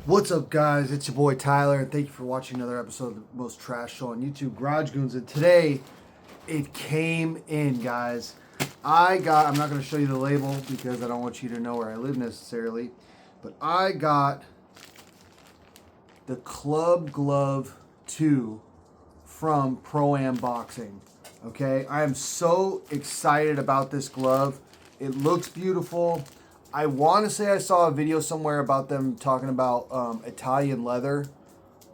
What's up, guys? It's your boy Tyler, and thank you for watching another episode of the most trash show on YouTube, Garage Goons. And today, it came in, guys. I'm not going to show you the label because I don't want you to know where I live necessarily, but I got the Club Glove 2 from Pro-Am Boxing. Okay, I am so excited about this glove. It looks beautiful. I want to say I saw a video somewhere about them talking about Italian leather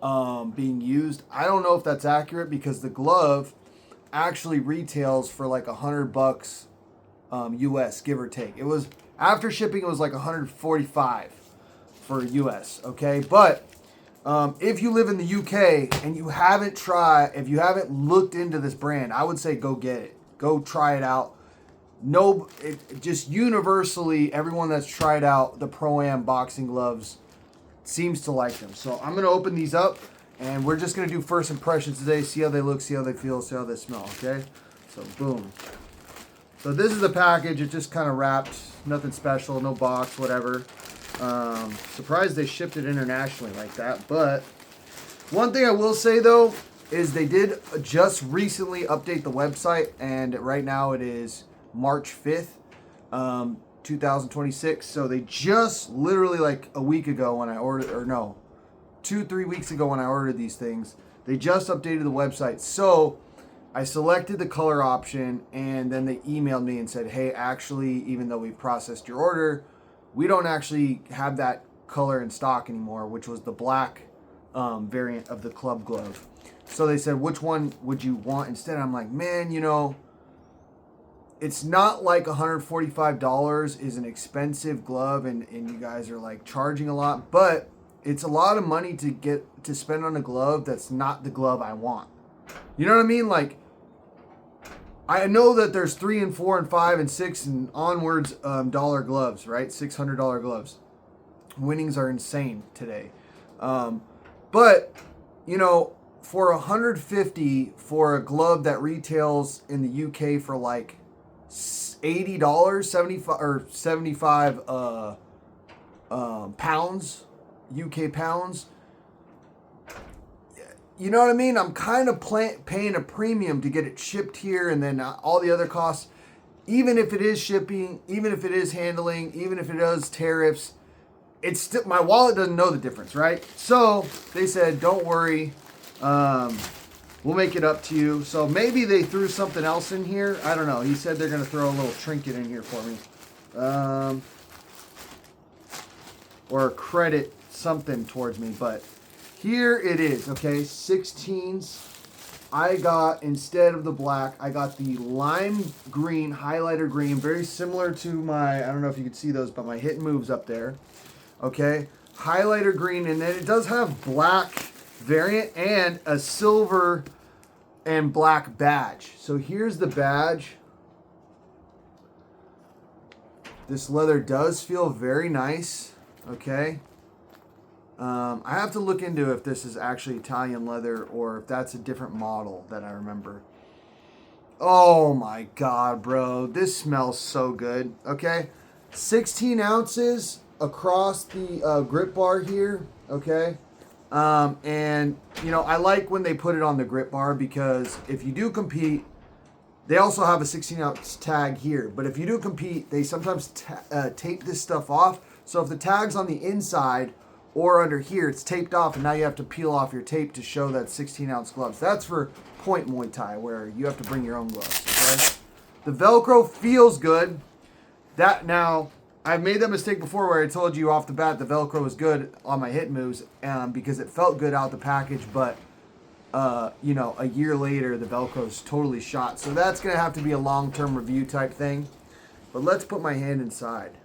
being used. I don't know if that's accurate because the glove actually retails for like $100 US, give or take. It was after shipping, it was like 145 for US. Okay, but if you live in the UK and if you haven't looked into this brand, I would say go get it. Go try it out. Just universally, everyone that's tried out the Pro-Am boxing gloves seems to like them. So I'm going to open these up, and we're just going to do first impressions today, see how they look, see how they feel, see how they smell, okay? So, boom. So this is the package. It just kind of wrapped, nothing special, no box, whatever. Surprised they shipped it internationally like that, but one thing I will say, though, is they did just recently update the website, and right now it is March 5th, 2026. So they just literally like a week ago when I ordered, or no, 2-3 weeks ago when I ordered these things, they just updated the website. So I selected the color option, and then they emailed me and said, hey, actually, even though we've processed your order, we don't actually have that color in stock anymore, which was the black variant of the Club Glove. So they said, which one would you want instead? I'm like, man, it's not like $145 is an expensive glove, and you guys are like charging a lot, but it's a lot of money to spend on a glove that's not the glove I want. You know what I mean? Like, I know that there's 3 and 4 and 5 and 6 and onwards dollar gloves, right? $600 gloves. Winnings are insane today. But, for $150 for a glove that retails in the UK for like $80, 75 pounds, UK pounds. You know what I mean? I'm kind of paying a premium to get it shipped here, and then all the other costs, even if it is shipping, even if it is handling, even if it does tariffs, it's still, my wallet doesn't know the difference, right? So they said, don't worry. We'll make it up to you. So maybe they threw something else in here. I don't know. He said they're going to throw a little trinket in here for me. Or credit something towards me. But here it is, okay? 16s. I got, instead of the black, I got the lime green, highlighter green. Very similar to my, I don't know if you can see those, but my hit moves up there. Okay? Highlighter green. And then it does have black variant and a silver and black badge. So here's the badge. This leather does feel very nice. Okay. I have to look into if this is actually Italian leather or if that's a different model that I remember. Oh my God, bro. This smells so good. Okay. 16 ounces across the grip bar here. Okay. And I like when they put it on the grip bar, because if you do compete, they also have a 16 ounce tag here, but if you do compete, they sometimes tape this stuff off. So if the tag's on the inside or under here, it's taped off, and now you have to peel off your tape to show that 16 ounce gloves. That's for point Muay Thai, where you have to bring your own gloves. Okay? The Velcro feels good. Now, I've made that mistake before where I told you off the bat the Velcro was good on my hit moves because it felt good out the package, but, a year later, the Velcro's totally shot. So that's going to have to be a long-term review type thing. But let's put my hand inside.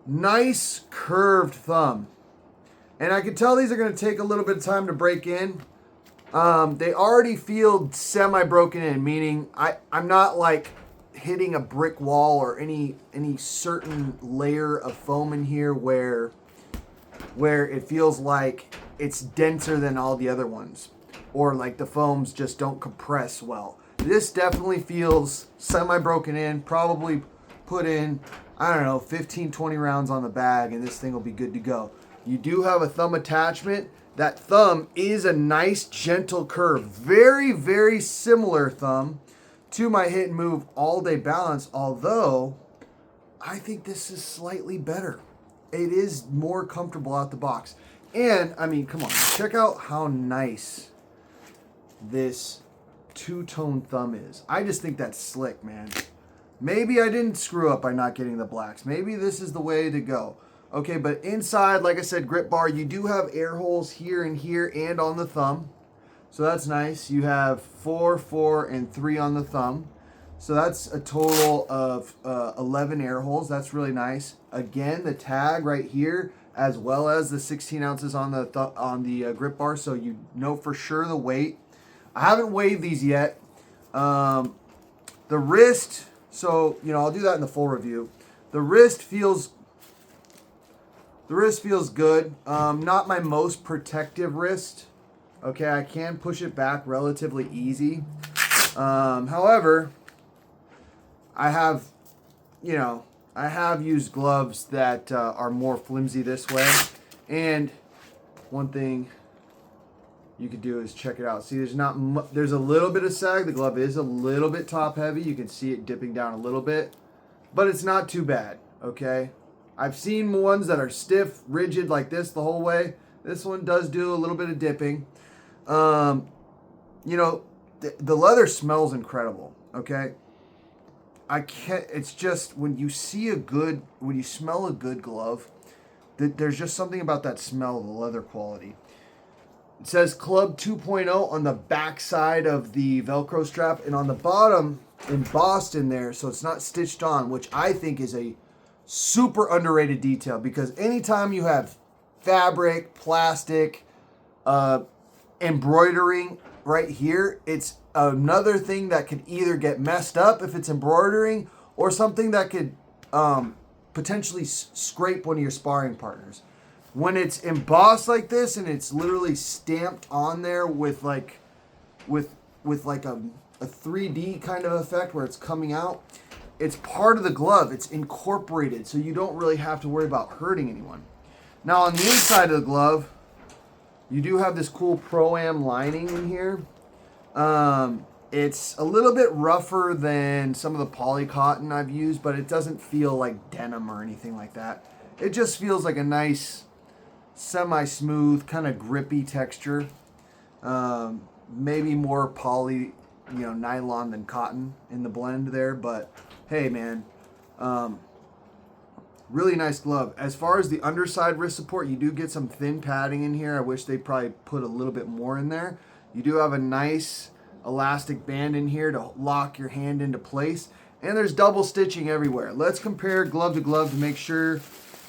Nice curved thumb. And I can tell these are going to take a little bit of time to break in. They already feel semi-broken in, meaning I'm not like hitting a brick wall or any certain layer of foam in here where it feels like it's denser than all the other ones, or like the foams just don't compress well. This definitely feels semi-broken in. Probably put in, I don't know, 15-20 rounds on the bag, and this thing will be good to go. You do have a thumb attachment. That thumb is a nice gentle curve. Very, very similar thumb to my Hit and Move All Day Balance, although I think this is slightly better. It is more comfortable out the box. And, I mean, come on. Check out how nice this two-tone thumb is. I just think that's slick, man. Maybe I didn't screw up by not getting the blacks. Maybe this is the way to go. Okay, but inside, like I said, grip bar, you do have air holes here and on the thumb. So that's nice. You have 4, 4, and 3 on the thumb. So that's a total of 11 air holes. That's really nice. Again, the tag right here, as well as the 16 ounces on the grip bar, so you know for sure the weight. I haven't weighed these yet. The wrist, so I'll do that in the full review. The wrist feels good. Not my most protective wrist. Okay, I can push it back relatively easy. However, I have used gloves that are more flimsy this way. And one thing you could do is check it out. See, there's a little bit of sag. The glove is a little bit top heavy. You can see it dipping down a little bit, but it's not too bad. Okay, I've seen ones that are stiff, rigid like this the whole way. This one does do a little bit of dipping. The leather smells incredible. Okay, it's just when you smell a good glove, there's just something about that smell of the leather quality. It says Club 2.0 on the back side of the Velcro strap, and on the bottom embossed in there, so it's not stitched on, which I think is a super underrated detail, because anytime you have fabric, plastic, embroidering right here, it's another thing that could either get messed up if it's embroidering, or something that could potentially scrape one of your sparring partners. When it's embossed like this and it's literally stamped on there with like a 3D kind of effect where it's coming out, it's part of the glove. It's incorporated, so you don't really have to worry about hurting anyone. Now on the inside of the glove, you do have this cool Pro-Am lining in here. It's a little bit rougher than some of the poly cotton I've used, but it doesn't feel like denim or anything like that. It just feels like a nice, semi-smooth, kind of grippy texture. Maybe more poly, nylon than cotton in the blend there, but hey, man. Really nice glove. As far as the underside wrist support, you do get some thin padding in here. I wish they probably put a little bit more in there. You do have a nice elastic band in here to lock your hand into place. And there's double stitching everywhere. Let's compare glove to glove to make sure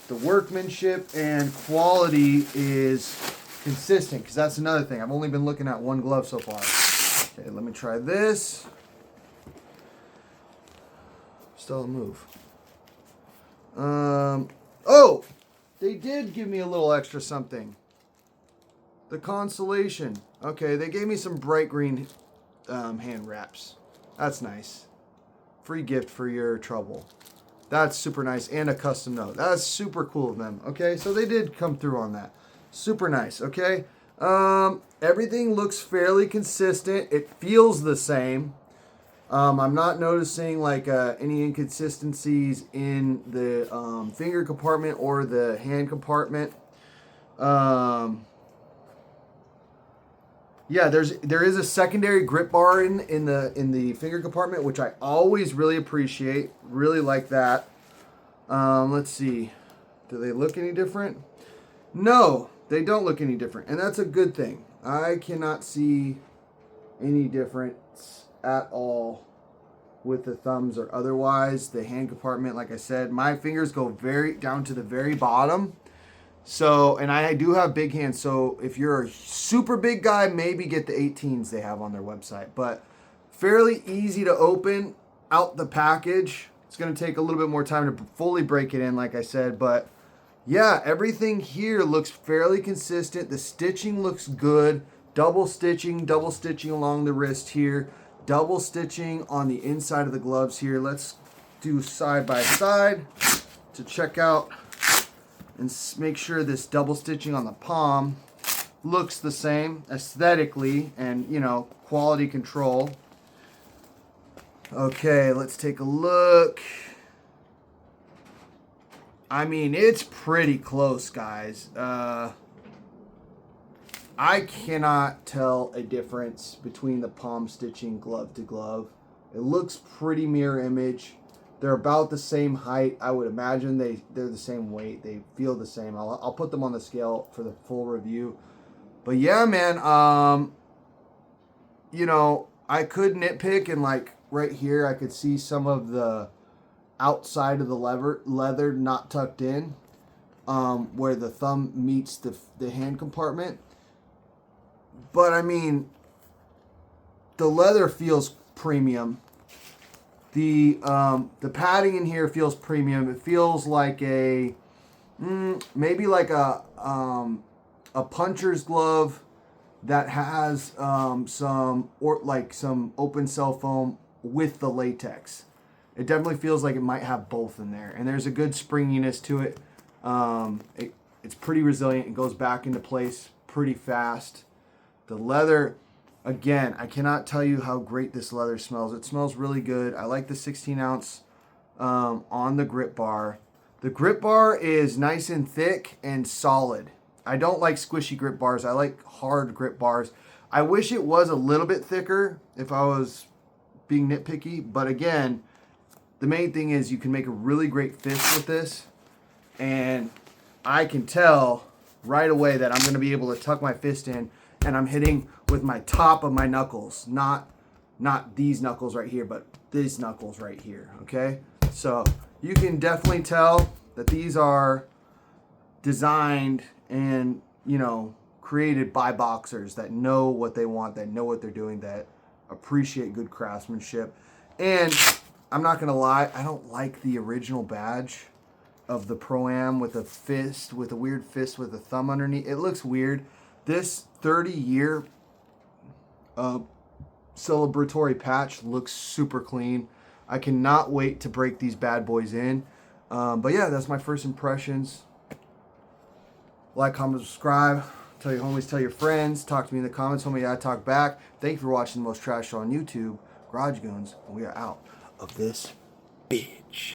the workmanship and quality is consistent, because that's another thing. I've only been looking at one glove so far. Okay, let me try this. Still a move. Oh, they did give me a little extra something. The Consolation. Okay, they gave me some bright green hand wraps. That's nice. Free gift for your trouble. That's super nice. And a custom note. That's super cool of them. Okay, so they did come through on that. Super nice. Okay. Everything looks fairly consistent. It feels the same. I'm not noticing like any inconsistencies in the finger compartment or the hand compartment. Yeah, there is a secondary grip bar in the finger compartment, which I always really appreciate. Really like that. Let's see. Do they look any different? No, they don't look any different, and that's a good thing. I cannot see any difference at all with the thumbs or otherwise. The hand compartment, like I said, my fingers go very down to the very bottom. So, and I do have big hands, so if you're a super big guy, maybe get the 18s they have on their website. But fairly easy to open out the package. It's going to take a little bit more time to fully break it in, like I said. But yeah, everything here looks fairly consistent. The stitching looks good. Double stitching along the wrist here. Double stitching on the inside of the gloves here. Let's do side by side to check out and make sure this double stitching on the palm looks the same aesthetically and, you know, quality control. Okay, let's take a look. I mean, it's pretty close, guys. I cannot tell a difference between the palm stitching glove to glove. It looks pretty mirror image. They're about the same height. I would imagine they're the same weight. They feel the same. I'll put them on the scale for the full review. But yeah, man, you know, I could nitpick, and like right here, I could see some of the outside of the leather not tucked in, where the thumb meets the hand compartment. But I mean, the leather feels premium. The padding in here feels premium. It feels like a maybe like a puncher's glove that has some open cell foam with the latex. It definitely feels like it might have both in there, and there's a good springiness to it. It's pretty resilient. It goes back into place pretty fast. The leather, again, I cannot tell you how great this leather smells. It smells really good. I like the 16 ounce on the grip bar. The grip bar is nice and thick and solid. I don't like squishy grip bars. I like hard grip bars. I wish it was a little bit thicker if I was being nitpicky. But again, the main thing is you can make a really great fist with this. And I can tell right away that I'm going to be able to tuck my fist in, and I'm hitting with my top of my knuckles, not these knuckles right here, but these knuckles right here, okay? So you can definitely tell that these are designed and, you know, created by boxers that know what they want, that know what they're doing, that appreciate good craftsmanship. And I'm not going to lie, I don't like the original badge of the Pro-Am with a fist, with a weird fist with a thumb underneath. It looks weird. This 30-year celebratory patch looks super clean. I cannot wait to break these bad boys in. But yeah, that's my first impressions. Like, comment, subscribe. Tell your homies, tell your friends. Talk to me in the comments. Homie, I talk back. Thank you for watching the most trash show on YouTube, Garage Goons. And we are out of this bitch.